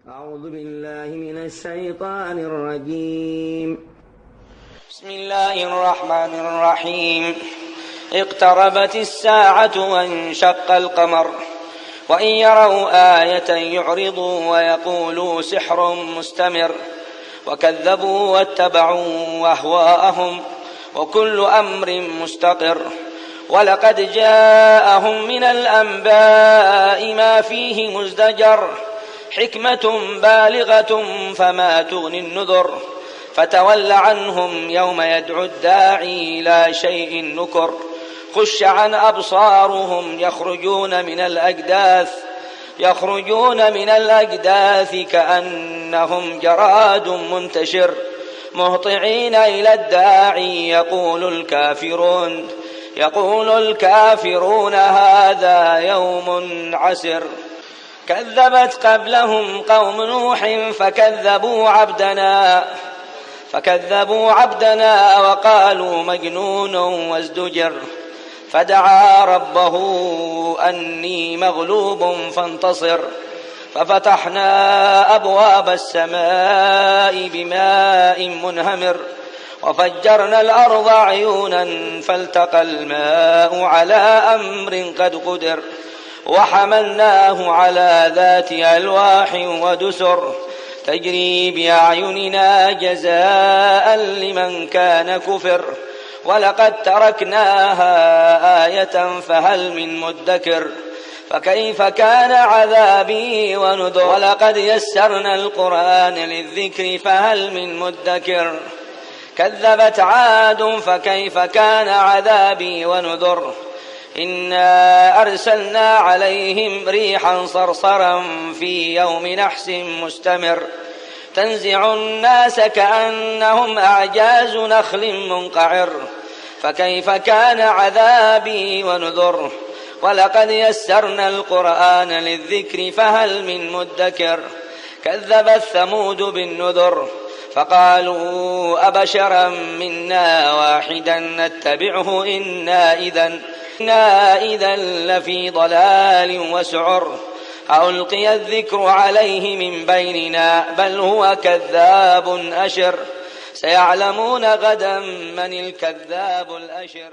أعوذ بالله من الشيطان الرجيم. بسم الله الرحمن الرحيم. اقتربت الساعة وانشق القمر وإن يروا آية يعرضوا ويقولوا سحر مستمر وكذبوا واتبعوا أهواءهم وكل أمر مستقر ولقد جاءهم من الأنباء ما فيه مزدجر حكمة بالغة فما تغني النذر فتول عنهم يوم يدعو الداعي إلى شيء نكر خش عن أبصارهم يخرجون من الأجداث كأنهم جراد منتشر مهطعين إلى الداعي يقول الكافرون هذا يوم عسر. كذبت قبلهم قوم نوح فكذبوا عبدنا وقالوا مجنون وازدجر فدعا ربه أني مغلوب فانتصر ففتحنا أبواب السماء بماء منهمر وفجرنا الأرض عيونا فالتقى الماء على أمر قد قدر وحملناه على ذات ألواح ودسر تجري بأعيننا جزاء لمن كان كفر ولقد تركناها آية فهل من مدكر فكيف كان عذابي ونذر ولقد يسرنا القرآن للذكر فهل من مدكر كذبت عاد فكيف كان عذابي ونذر إنا أرسلنا عليهم ريحا صرصرا في يوم نحس مستمر تنزع الناس كأنهم أعجاز نخل منقعر فكيف كان عذابي ونذر ولقد يسرنا القرآن للذكر فهل من مدكر كذبت ثمود بالنذر فقالوا أبشرا منا واحدا نتبعه إنا إذا لفي ضلال وسعر ألقي الذكر عليه من بيننا بل هو كذاب أشر سيعلمون غدا من الكذاب الأشر.